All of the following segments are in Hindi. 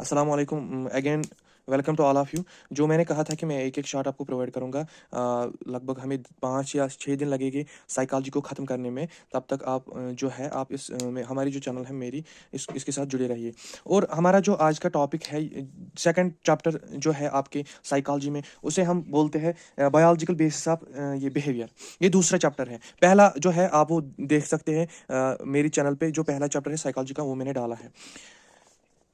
अस्सलाम वालेकुम again. Welcome to all of you. जो मैंने कहा था कि मैं एक-एक शॉट आपको प्रोवाइड करूँगा, लगभग हमें 5 या 6 दिन लगेंगे साइकोलॉजी को ख़त्म करने में। तब तक आप जो है आप इस में हमारी जो चैनल है मेरी इसके साथ जुड़े रहिए। और हमारा जो आज का टॉपिक है, सेकंड चैप्टर जो है आपके साइकोलॉजी में, उसे हम बोलते हैं बायोलॉजिकल बेसिस ऑफ ये बिहेवियर। ये दूसरा चैप्टर है। पहला जो है आप वो देख सकते हैं मेरी चैनल पे, जो पहला चैप्टर है साइकोलॉजी का वो मैंने डाला है।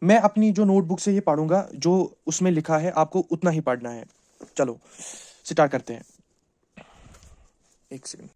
मैं अपनी जो नोटबुक से ये पढ़ूंगा, जो उसमें लिखा है आपको उतना ही पढ़ना है। चलो स्टार्ट करते हैं। एक सेकंड।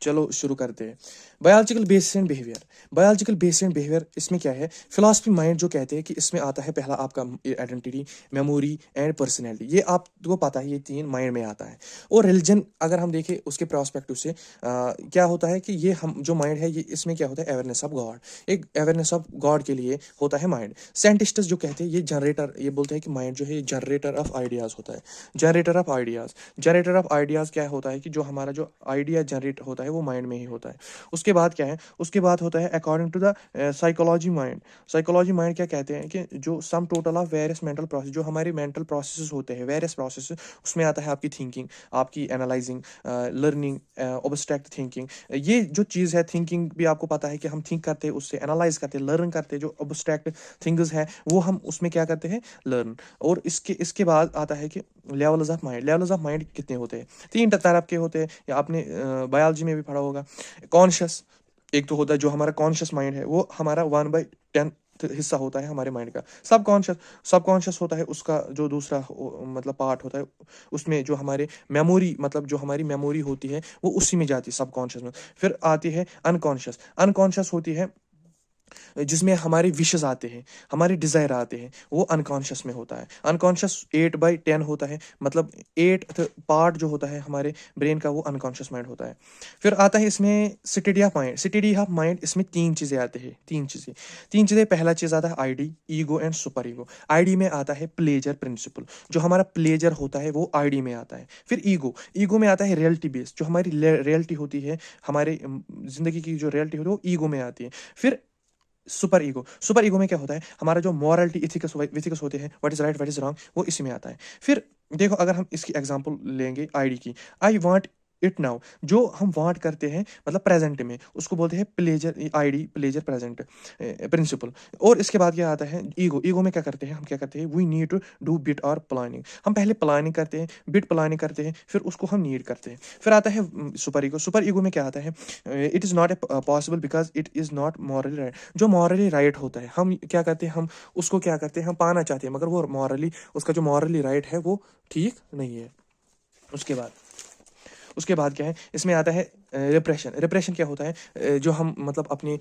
चलो शुरू करते हैं। Biological basis and behaviour. Biological basis and behaviour इसमें क्या है, फिलॉसफी माइंड जो कहते हैं कि इसमें आता है पहला आपका आइडेंटिटी, मेमोरी एंड पर्सनैलिटी। ये आपको पता है, ये तीन माइंड में आता है। और रिलीजन अगर हम देखें उसके प्रोस्पेक्टिव से, क्या होता है कि ये हम जो माइंड है, ये इसमें क्या होता है, अवेयरनेस ऑफ गॉड। एक अवेयरनेस ऑफ गॉड के लिए होता है माइंड। साइंटिस्ट जो कहते हैं ये जनरेटर, ये बोलते हैं कि माइंड जो है ये जनरेटर ऑफ आइडियाज होता है। Generator off ideas. Generator off ideas क्या होता है कि जो हमारा जो आइडिया जनरेट होता है वो माइंड में ही होता है। उसके बाद क्या है, उसके बाद होता है according to the psychology mind. Psychology mind क्या कहते हैं कि जो sum total of various mental process, जो हमारे मेंटल प्रोसेसेस होते हैं, वेरियस प्रोसेस, उसमें आता है आपकी थिंकिंग, आपकी एनालाइजिंग, लर्निंग, ऑब्स्ट्रैक्ट थिंकिंग। ये जो चीज़ है, थिंकिंग भी आपको पता है कि हम थिंक करते हैं, उससे एनालाइज करते हैं, लर्न करते हैं। जो ऑब्स्ट्रैक्ट थिंग्स है वो हम उसमें क्या करते हैं, लर्न। और इसके इसके बाद आता है कि levels of mind. Levels of mind कितने होते हैं, तीन तरह के होते हैं, या आपने बायोलॉजी में भी पढ़ा होगा। कॉन्शियस एक तो होता है, जो हमारा कॉन्शियस माइंड है वो हमारा 1/10 हिस्सा होता है हमारे माइंड का। सबकॉन्शियस होता है उसका जो दूसरा मतलब पार्ट होता है, उसमें जो हमारे मेमोरी, मतलब जो हमारी मेमोरी होती है वो उसी में जाती है, सबकॉन्शियस में। फिर आती है अनकॉन्शियस। अनकॉन्शियस होती है जिसमें हमारे विशेस आते हैं, हमारे डिजायर आते हैं, वो अनकॉन्शियस में होता है। अनकॉन्शियस 8/10 होता है, मतलब 8 पार्ट जो होता है हमारे ब्रेन का वो अनकॉन्शियस माइंड होता है। फिर आता है इसमें सिटिडी ऑफ माइंड। सिटिडी ऑफ माइंड, इसमें तीन चीजें आती है, तीन चीजें। पहला चीज आता है ID, ego and super ego. ID में आता है प्लेजर प्रिंसिपल, जो हमारा प्लेजर होता है वो आईडी में आता है। फिर ईगो में आता है रियलिटी बेस, जो हमारी रियलिटी होती है, हमारे जिंदगी की जो रियलिटी होती है वो ईगो में आती है। फिर सुपर ईगो में क्या होता है, हमारा जो मॉरलिटी, इथिक्स विथिक्स होते हैं, what is right what is wrong, वो इसी में आता है। फिर देखो, अगर हम इसकी एग्जांपल लेंगे आईडी की, आई वांट इट नाउ। जो हम वांट करते हैं मतलब प्रेजेंट में, उसको बोलते हैं pleasure, id pleasure present principle. और इसके बाद क्या आता है ईगो में क्या करते हैं, हम क्या करते हैं, we need to do bit और प्लानिंग। हम पहले प्लानिंग करते हैं, बिट प्लानिंग करते हैं, फिर उसको हम नीड करते हैं। फिर आता है सुपर ईगो में क्या आता है, it is not possible because it is not morally right. जो मॉरली राइट होता है, हम क्या करते हैं, हम उसको क्या करते हैं, हम पाना चाहते हैं, मगर वो मॉरली, उसका जो मॉरली राइट है वो ठीक नहीं है। उसके बाद उसके बाद क्या है, इसमें आता है रिप्रेशन। रिप्रेशन क्या होता है, जो हम मतलब अपने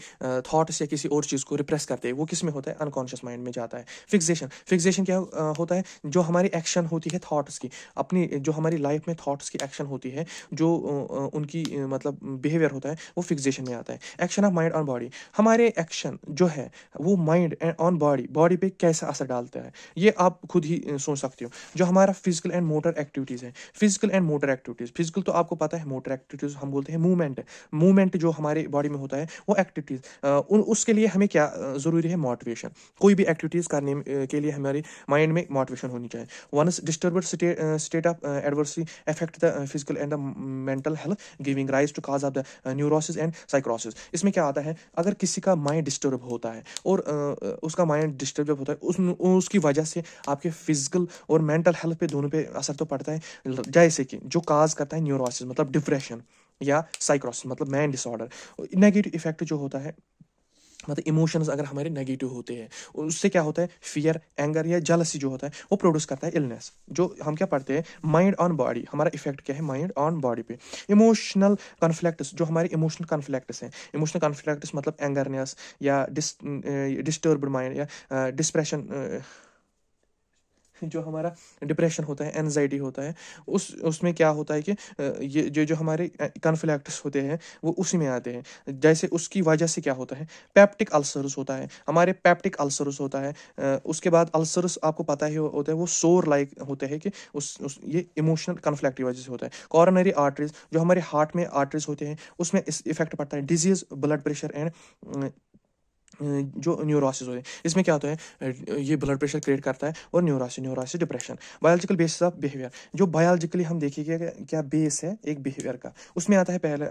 थॉट्स या किसी और चीज़ को रिप्रेस करते हैं, वो किस में होता है, अनकॉन्शियस माइंड में जाता है। फिक्सेशन क्या होता है, जो हमारी एक्शन होती है थॉट्स की, अपनी जो हमारी लाइफ में थॉट्स की एक्शन होती है, जो उनकी मतलब बिहेवियर होता है, वो फिक्सेशन में आता है। Action of mind on body. हमारे एक्शन जो है वो mind and on body, body पे कैसा असर डालता है, ये आप खुद ही सोच सकते हो। जो हमारा फिजिकल एंड मोटर एक्टिविटीज़ है, फिजिकल तो आपको पता है, मोटर एक्टिविटीज हम बोलते हैं मूवमेंट। मूवमेंट जो हमारे बॉडी में होता है वो एक्टिविटीज, उसके लिए हमें क्या जरूरी है, मोटिवेशन। कोई भी एक्टिविटीज करने के लिए हमारे माइंड में मोटिवेशन होनी चाहिए। Once disturbed state of adversely affect the physical and the mental health, giving rise to cause of the neurosis and साइक्रोसिस। इसमें क्या आता है, अगर किसी का माइंड डिस्टर्ब होता है और उसका माइंड डिस्टर्ब जब होता है, उसकी वजह से आपके फिजिकल और मेंटल हेल्थ पे दोनों पे असर तो पड़ता है। जैसे कि जो काज करता है न्यूरोसिस मतलब डिप्रेशन, या साइक्रोसिस मतलब मैन डिसऑर्डर। नेगेटिव इफेक्ट जो होता है, मतलब इमोशंस अगर हमारे नेगेटिव होते हैं, उससे क्या होता है, फियर, एंगर या जेलसी जो होता है वो प्रोड्यूस करता है इलनेस। जो हम क्या पढ़ते हैं, माइंड ऑन बॉडी, हमारा इफेक्ट क्या है माइंड ऑन बॉडी पे। इमोशनल कॉन्फ्लिक्ट्स, जो हमारे इमोशनल कॉन्फ्लिक्ट्स हैं, इमोशनल कॉन्फ्लिक्ट्स मतलब एंगरनेस, या डिस्टर्ब्ड माइंड, या डिस्प्रेशन, जो हमारा डिप्रेशन होता है, एनजाइटी होता है, उस उसमें क्या होता है कि ये जो हमारे कॉन्फ्लिक्ट्स होते हैं वो उसी में आते हैं। जैसे उसकी वजह से क्या होता है, पेप्टिक अल्सरस होता है, हमारे पेप्टिक अल्सरस होता है। उसके बाद अल्सरस आपको पता ही होता है, वो सोर लाइक होते हैं कि उस ये इमोशनल कॉन्फ्लिक्ट की वजह से होता है। कॉरोनरी आर्टरीज, जो हमारे हार्ट में आर्टरीज होते हैं, उसमें इस इफेक्ट पड़ता है। डिजीज, ब्लड प्रेशर एंड जो न्यूरोसिस होते हैं, इसमें क्या होता है, ये ब्लड प्रेशर क्रिएट करता है, और neurosis depression. Biological basis of behaviour, जो बायोलॉजिकली हम देखेंगे कि क्या बेस है एक बिहेवियर का, उसमें आता है पहले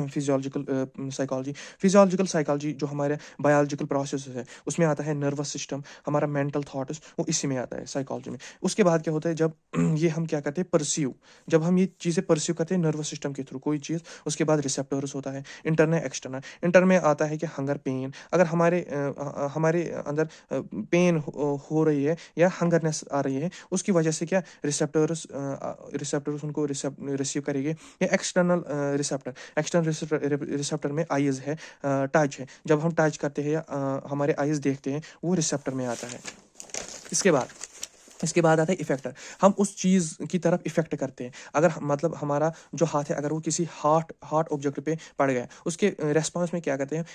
फिजियोलॉजिकल साइकोलॉजी। फिजियोलॉजिकल साइकोलॉजी जो हमारे बायोलॉजिकल प्रोसेस है, उसमें आता है नर्वस सिस्टम, हमारा मेंटल थॉट्स, वो इसी में आता है साइकोलॉजी में। उसके बाद क्या होता है, जब ये हम क्या करते हैं परस्यू, जब हम ये चीज़ें परस्यू करते हैं नर्वस सिस्टम के थ्रू कोई चीज़, उसके बाद रिसेप्टर्स होता है, इंटरनल एक्सटर्नल। इंटर में आता है कि हंगर पेन, अगर हमारे अंदर पेन हो रही है या हंगरनेस आ रही है, उसकी वजह से क्या रिसेप्टर्स उनको रिसीव करेंगे, या एक्सटर्नल रिसेप्टर में आईज है, टच है, जब हम टच करते हैं या हमारे आईज देखते हैं, वो रिसेप्टर में आता है। इसके बाद आता है इफेक्टर, हम उस चीज़ की तरफ इफेक्ट करते हैं। अगर मतलब हमारा जो हाथ है, अगर वो किसी हार्ट ऑब्जेक्ट पे पड़ गया, उसके रेस्पॉन्स में क्या करते हैं,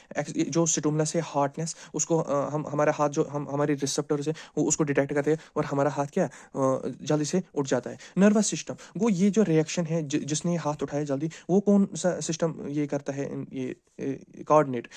जो स्टिमुलस है हार्टनेस, उसको हम हमारा हाथ जो हम हमारे रिसेप्टर्स है वो उसको डिटेक्ट करते हैं, और हमारा हाथ क्या जल्दी से उठ जाता है। नर्वस सिस्टम, वो ये जो रिएक्शन है जिसने हाथ उठाया जल्दी, वो कौन सा सिस्टम ये करता है, ये कोऑर्डिनेट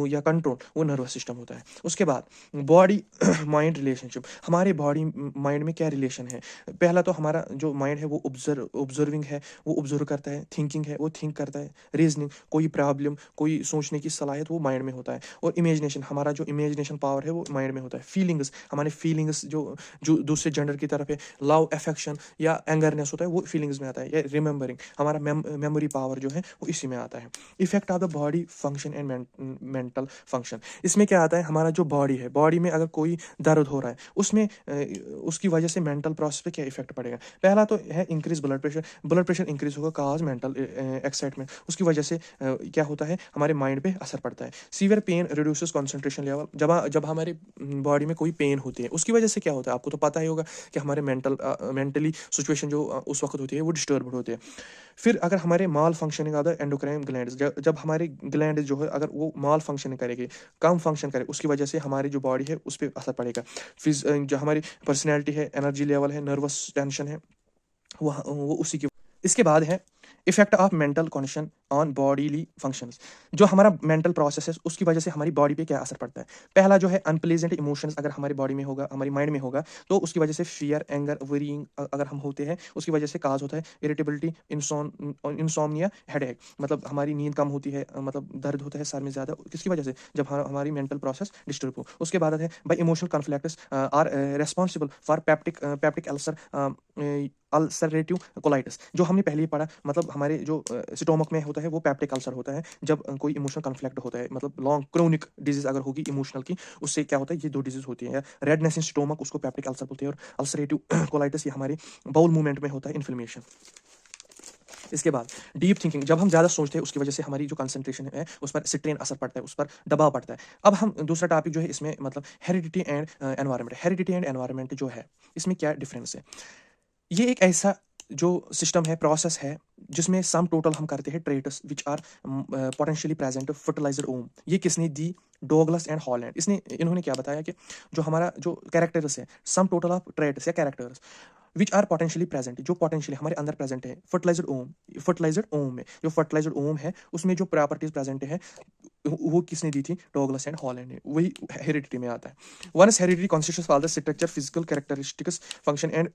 या कंट्रोल, वो नर्वस सिस्टम होता है। उसके बाद बॉडी माइंड रिलेशनशिप, हमारे बॉडी माइंड में क्या रिलेशन है। पहला तो हमारा जो माइंड है वो ऑब्जर्विंग है, वो ऑब्जर्व करता है। थिंकिंग है, वो थिंक करता है। रीजनिंग, कोई प्रॉब्लम, कोई सोचने की सलाहियत, वो माइंड में होता है। और इमेजिनेशन, हमारा जो इमेजिनेशन पावर है वो माइंड में होता है। फीलिंग्स, हमारे फीलिंग्स जो जो दूसरे जेंडर की तरफ है, लव, अफेक्शन या एंगरनेस होता है, वो फीलिंग्स में आता है। या रिमेंबरिंग, हमारा मेमोरी पावर जो है वो इसी में आता है। Effect of the body function and mental function, इसमें क्या आता है, हमारा जो बॉडी है, बॉडी में अगर कोई दर्द हो रहा है, उसमें उसकी वजह से मेंटल प्रोसेस पे क्या इफेक्ट पड़ेगा। पहला तो है इंक्रीज ब्लड प्रेशर इंक्रीज होगा, काज मेंटल एक्साइटमेंट, उसकी वजह से क्या होता है, हमारे माइंड पे असर पड़ता है। Severe pain reduces concentration level, जब हमारे बॉडी में कोई पेन होती है, उसकी वजह से क्या होता है, आपको तो पता ही होगा कि हमारे मेंटली सिचुएशन जो उस वक्त होती है वो डिस्टर्ब होती है। फिर अगर हमारे malfunctioning of the endocrine glands, जब हमारे ग्लैंड जो है अगर वो माल फंक्शनिंग करेगी, कम फंक्शन करे, उसकी वजह से हमारी जो बॉडी है उस पर असर पड़ेगा। फिर जो हमारी पर्सनैलिटी है, एनर्जी लेवल है, नर्वस टेंशन है, वो उसी की। इसके बाद है effect of mental condition on bodily functions, जो हमारा मेंटल प्रोसेस है उसकी वजह से हमारी बॉडी पे क्या असर पड़ता है। पहला जो है अनप्लेजेंट इमोशंस, अगर हमारी बॉडी में होगा, हमारी माइंड में होगा, तो उसकी वजह से फियर, एंगर, वरीइंग अगर हम होते हैं, उसकी वजह से काज होता है इरिटेबिलिटी, इंसोम्निया, हेडेक, मतलब हमारी नींद कम होती है, मतलब दर्द होता है सर में ज़्यादा, किसकी वजह से, जब हमारी मेंटल प्रोसेस डिस्टर्ब हो। उसके बाद है by emotional conflicts are responsible for peptic ulcer, ulcerative colitis, जो हमने पहले ही पढ़ा, मतलब हमारे जो स्टोमक में होता है वो पैप्टिक अल्सर होता है, जब कोई इमोशनल कॉन्फ्लिक्ट होता है, मतलब लॉन्ग क्रोनिक डिजीज अगर होगी इमोशनल की, उससे क्या होता है, ये दो डिजीज होती है। रेडनेस इन स्टोमक, उसको पैप्टिक अल्सर बोलते हैं, और अल्सरेटिव कोलाइटिस ये हमारे बाउल मूवमेंट में होता है, इन्फ्लेमेशन। इसके बाद डीप थिंकिंग, जब हम ज़्यादा सोचते हैं उसकी वजह से हमारी जो कंसंट्रेशन है उस पर स्ट्रेन असर पड़ता है, उस पर दबाव पड़ता है। अब हम दूसरा टॉपिक जो है इसमें, मतलब heredity and environment. Heredity and environment जो है, इसमें क्या डिफरेंस है। ये एक ऐसा जो सिस्टम है, प्रोसेस है, जिसमें सम टोटल हम करते हैं traits which are potentially present fertilisation. ये किसने दी, डोगलस एंड हॉलैंड। इन्होंने क्या बताया कि जो हमारा जो कैरेक्टर्स है, सम टोटल ऑफ ट्रेट्स या characters which are potentially present, जो पोटेंशियली हमारे अंदर प्रेजेंट है फर्टिलाइजर ओम में, जो फर्टिलाइजर ओम है उसमें जो प्रॉपर्टीज प्रेजेंट है, वो किसने दी थी, डॉगलस एंड हॉलैंड ने, वही हेरिडिटी में आता है। Once heredity constitutes all the structure, physical characteristics, function and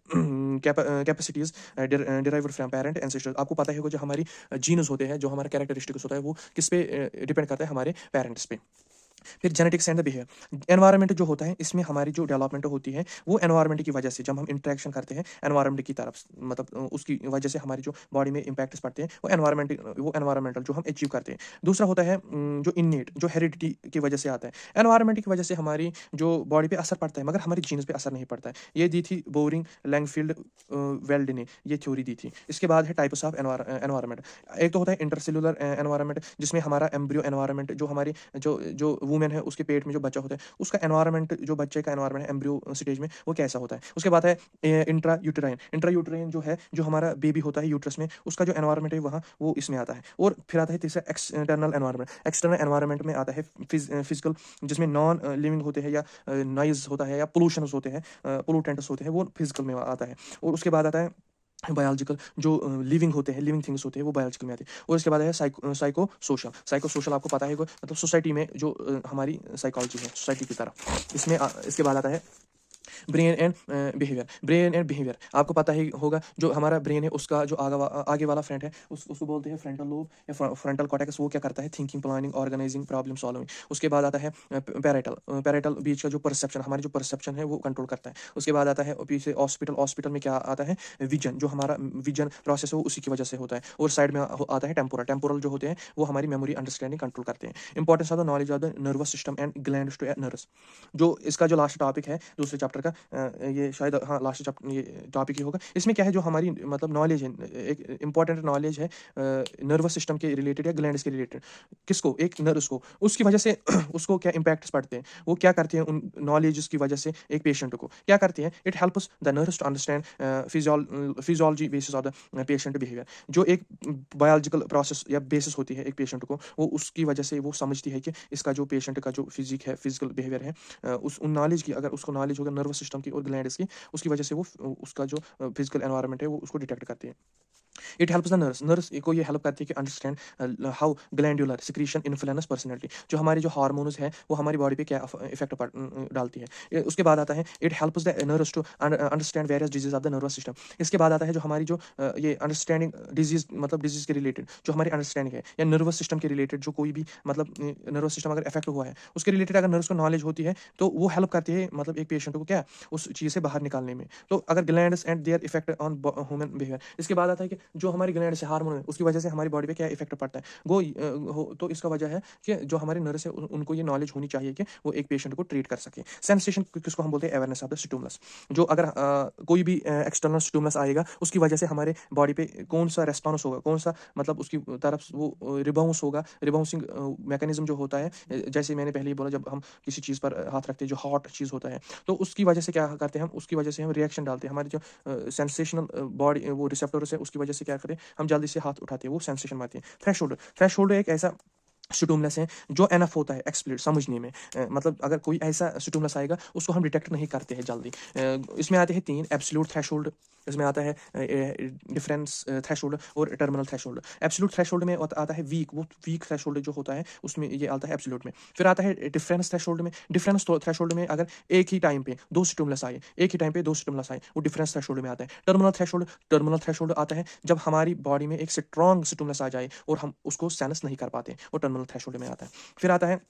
capacities derived from parent ancestors. आपको पता ही होगा जो हमारी जीन्स होते हैं, जो हमारा कैरेक्टरिस्टिक्स होता है, वो किस पे डिपेंड करता है, हमारे पेरेंट्स पे। फिर genetics and the behaviour, environment जो होता है, इसमें हमारी जो डेवलपमेंट होती है वो एनवायरनमेंट की वजह से, जब हम इंटरेक्शन करते हैं एनवायरनमेंट की तरफ, मतलब उसकी वजह से हमारी जो बॉडी में इंपैक्ट्स पड़ते हैं, वो एनवायरमेंटल जो हम अचीव करते हैं। दूसरा होता है जो इननेट, जो हेरिडिटी की वजह से आता है। एनवायरनमेंट की वजह से हमारी जो बॉडी पे असर पड़ता है, मगर हमारी जीन्स पे असर नहीं पड़ता है। ये दी थी बोरिंग, लैंगफील्ड, वेल्ड ने ये थ्योरी दी थी। इसके बाद है टाइप्स ऑफ एनवायरनमेंट। एक तो होता है इंटरसेलुलर एनवायरनमेंट, जिसमें हमारा एम्ब्रियो एनवायरनमेंट, जो हमारी जो जो वुमेन है उसके पेट में जो बच्चा होता है, उसका एनवायरनमेंट, जो बच्चे का एनवायरनमेंट है एम्ब्रियो स्टेज में, वो कैसा होता है। उसके बाद है इंट्रा यूटराइन जो है, जो हमारा बेबी होता है यूट्रस में, उसका जो एनवायरनमेंट है वहाँ, वो इसमें आता है। और फिर आता है तीसरा एक्सटर्नल एनवायरनमेंट। एक्सटर्नल एनवायरनमेंट में आता है फिजिकल, जिसमें नॉन लिविंग होते हैं, या नॉइज होता है, या पोल्यूशन होते हैं, पोलूटेंट्स होते हैं, वो फिजिकल में आता है। और उसके बाद आता है बायोलॉजिकल जो लिविंग होते हैं, लिविंग थिंग्स होते हैं, वो बायोलॉजिकल में आते हैं। और इसके बाद है साइको सोशल। साइको सोशल आपको पता है मतलब सोसाइटी में जो हमारी साइकोलॉजी है सोसाइटी की तरफ, इसमें इसके बाद आता है brain and behaviour. Brain and behaviour आपको पता ही होगा, जो हमारा ब्रेन है उसका जो आगे वाला फ्रंट है उसको बोलते हैं फ्रंटल लोब या फ्रंटल कॉर्टेक्स। वो क्या करता है? Thinking, planning, organising, problem solving. उसके बाद आता है पैरेटल बीच का जो परसेप्शन, हमारी जो परसेप्शन है वो कंट्रोल करता है। उसके बाद आता है पीछे हॉस्पिटल में क्या आता है? विजन, जो हमारा विजन प्रोसेस है वो उसी की वजह से होता है। और साइड में आता है टेम्पोरल जो होते हैं वो हमारी मेमोरी, अंडरस्टैंडिंग कंट्रोल करते हैं। Importance of the knowledge of the nervous system and glands two nerves. जो इसका जो लास्ट टॉपिक है दूसरे चैप्टर का, ये शायद हाँ लास्ट चैप्टर ये टॉपिक ही होगा। इसमें क्या है, जो हमारी मतलब नॉलेज है, एक इंपॉर्टेंट नॉलेज है नर्वस सिस्टम के रिलेटेड या ग्लैंड्स के रिलेटेड। किसको? एक नर्व्स को। उसकी वजह से उसको क्या इम्पैक्ट्स पड़ते हैं, वो क्या करते हैं उन नॉलेज की वजह से एक पेशेंट को क्या करते हैं? It helps the nerves to understand physiology basis of the patient behaviour. जो एक बायोलॉजिकल प्रोसेस या बेसिस होती है एक पेशेंट को, वो उसकी वजह से वो समझती है कि इसका जो पेशेंट का जो फिजिक है, फिजिकल बिहेवियर है, उस उन नॉलेज की, अगर उसको नॉलेज होगा नर्वस सिस्टम की और ग्लैंड्स की, उसकी वजह से वो उसका जो फिजिकल एनवायरनमेंट है वो उसको डिटेक्ट करती है। इट हेल्प्स द नर्स को ये हेल्प करती है कि understand how glandular secretion influence personality. जो हमारी जो हार्मोन्स है वो हमारी बॉडी पे क्या इफेक्ट डालती है। उसके बाद आता है it helps the nurse to understand various disease of the nervous system. इसके बाद आता है जो हमारी जो ये अंडरस्टैंडिंग डिजीज, मतलब डिजीज के रिलेटेड जो हमारी अंडरस्टैंडिंग है, या नर्वस सिस्टम के रिलेटेड जो कोई भी मतलब नर्वस सिस्टम अगर इफेक्ट हुआ है उसके रिलेटेड अगर नर्स को नॉलेज होती है तो वो हेल्प करती है मतलब एक पेशेंट को क्या उस चीज़ से बाहर निकालने में। तो अगर glands and their effect on human behaviour. इसके बाद आता है कि जो हमारी ग्लैंड से हार्मोन है उसकी वजह से हमारी बॉडी पे क्या इफेक्ट पड़ता है। तो इसका वजह है कि जो हमारे नर्स है उनको ये नॉलेज होनी चाहिए कि वो एक पेशेंट को ट्रीट कर सके। सेंसेशन किसको हम बोलते हैं? Awareness of the stimulus. जो अगर कोई भी एक्सटर्नल स्टिमुलस आएगा उसकी वजह से हमारे बॉडी पे कौन सा रेस्पॉन्स होगा, कौन सा मतलब उसकी तरफ वो रिबाउंस होगा, रिबाउंसिंग मैकेनिज्म जो होता है। जैसे मैंने पहले ही बोला, जब हम किसी चीज़ पर हाथ रखते हैं जो हॉट चीज़ होता है, तो उसकी वजह से क्या करते हैं हम, उसकी वजह से हम रिएक्शन डालते हैं। हमारी जो सेंसेशनल बॉडी वो रिसेप्टर्स है उसकी वजह से क्या करते हैं हम, जल्दी से हाथ उठाते हैं, वो सेंसेशन मारते हैं। थ्रेशोल्ड एक ऐसा स्टिमुलस है जो एनफ होता है एक्सप्लिट समझने में। मतलब अगर कोई ऐसा स्टिमुलस आएगा उसको हम डिटेक्ट नहीं करते हैं जल्दी। इसमें आते हैं तीन: एब्सोल्यूट थ्रेशोल्ड, इसमें आता है डिफरेंस थ्रेशोल्ड और टर्मिनल थ्रेशोल्ड। एब्सोल्यूट थ्रेशोल्ड में आता है वीक थ्रेशोल्ड जो होता है उसमें ये आता है एब्सोल्यूट में। फिर आता है डिफरेंस थ्रेशोल्ड में। डिफरेंस थ्रेशोल्ड में अगर एक ही टाइम पे दो स्टिमुलस आए, वो डिफरेंस थ्रेशोल्ड में आता है। टर्मिनल थ्रेशोल्ड आता है जब हमारी बॉडी में एक स्ट्रॉन्ग स्टिमुलस आ जाए और हम उसको सेंस नहीं कर पाते, वो टर्मिनल थ्रेशोल्ड में आता है। फिर आता है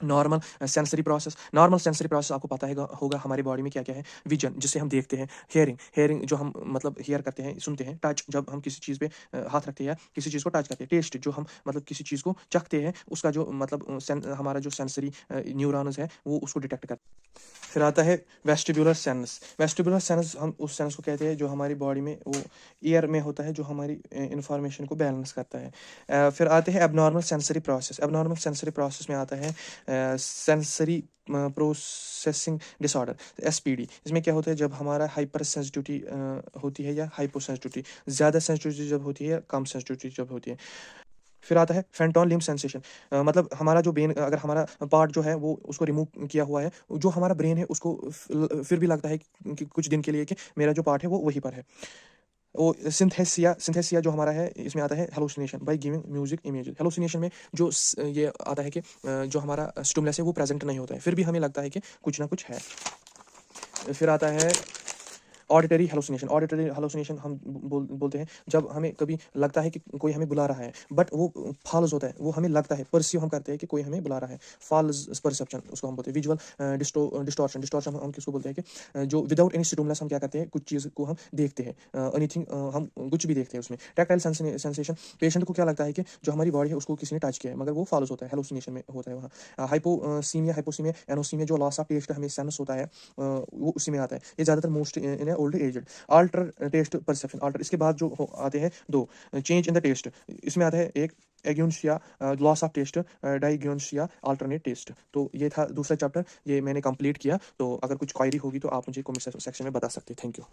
normal sensory process. Normal sensory process आपको पता है होगा हमारी बॉडी में क्या क्या है। विजन, जिसे हम देखते हैं। हेयरिंग जो हम मतलब हेयर करते हैं, सुनते हैं। टच, जब हम किसी चीज़ पे हाथ रखते हैं या किसी चीज़ को टच करते हैं। टेस्ट, जो हम मतलब किसी चीज़ को चखते हैं, उसका जो मतलब हमारा जो सेंसरी न्यूरॉन्स है वो उसको डिटेक्ट करते हैं। फिर आता है वेस्टिबुलर सेंस। वेस्टिबुलर सेंस, हम उस सेंस को कहते हैं जो हमारी बॉडी में वो ईयर में होता है, जो हमारी इंफॉर्मेशन को बैलेंस करता है। फिर आते हैं abnormal sensory process. Abnormal sensory process में आता है सेंसरी प्रोसेसिंग डिसऑर्डर, एसपीडी। इसमें क्या होता है, जब हमारा हाइपर सेंसिटिविटी होती है या हाइपो सेंसिटिविटी, ज़्यादा सेंसिटिविटी जब होती है या कम सेंसिटिविटी जब होती है। फिर आता है फैंटॉन लिम्ब सेंसेशन। मतलब हमारा जो ब्रेन, अगर हमारा पार्ट जो है वो उसको रिमूव किया हुआ है, जो हमारा ब्रेन है उसको फिर भी लगता है कि कुछ दिन के लिए कि मेरा जो पार्ट है वो वहीं पर है। वो सिंथेसिया जो हमारा है, इसमें आता है hallucination by giving music image. Hallucination में जो ये आता है कि जो हमारा स्टिमुलस है वो प्रेजेंट नहीं होता है, फिर भी हमें लगता है कि कुछ ना कुछ है। फिर आता है ऑडिटरी हेलुसिनेशन। ऑडिटरी हेलुसिनेशन हम बोलते हैं जब हमें कभी लगता है कि कोई हमें बुला रहा है, बट वो फॉल्स होता है, वो हमें लगता है, परसीव हम करते हैं कि कोई हमें बुला रहा है। फॉल्स परसेप्शन उसको हम बोलते हैं। विजुअल डिस्टॉर्शन हम किसको बोलते हैं कि जो विदाउट एनी स्टिमुलस हम क्या करते हैं, कुछ चीज़ को हम देखते हैं, एनीथिंग हम कुछ भी देखते हैं उसमें। टैक्टाइल सेंसेशन, पेशेंट को क्या लगता है कि जो हमारी बॉडी है उसको किसी ने टच किया है, मगर वो फॉल्स होता है, हेलुसिनेशन में होता है वहाँ। हाइपोसीमिया, एनोसीमिया, जो लॉस ऑफ टेस्ट हमें सेंस होता है वो उसी में आता है। ये ज़्यादातर most in old age. Alter taste perception, alter. इसके बाद जो आते हैं दो: चेंज इन द टेस्ट। इसमें आता है एक एग्यूनशिया, loss of taste, dysgeusia, alternate taste. तो ये था दूसरा चैप्टर, ये मैंने कंप्लीट किया। तो अगर कुछ क्वायरी होगी तो आप मुझे कमेंट सेक्शन में बता सकते हैं। Thank you.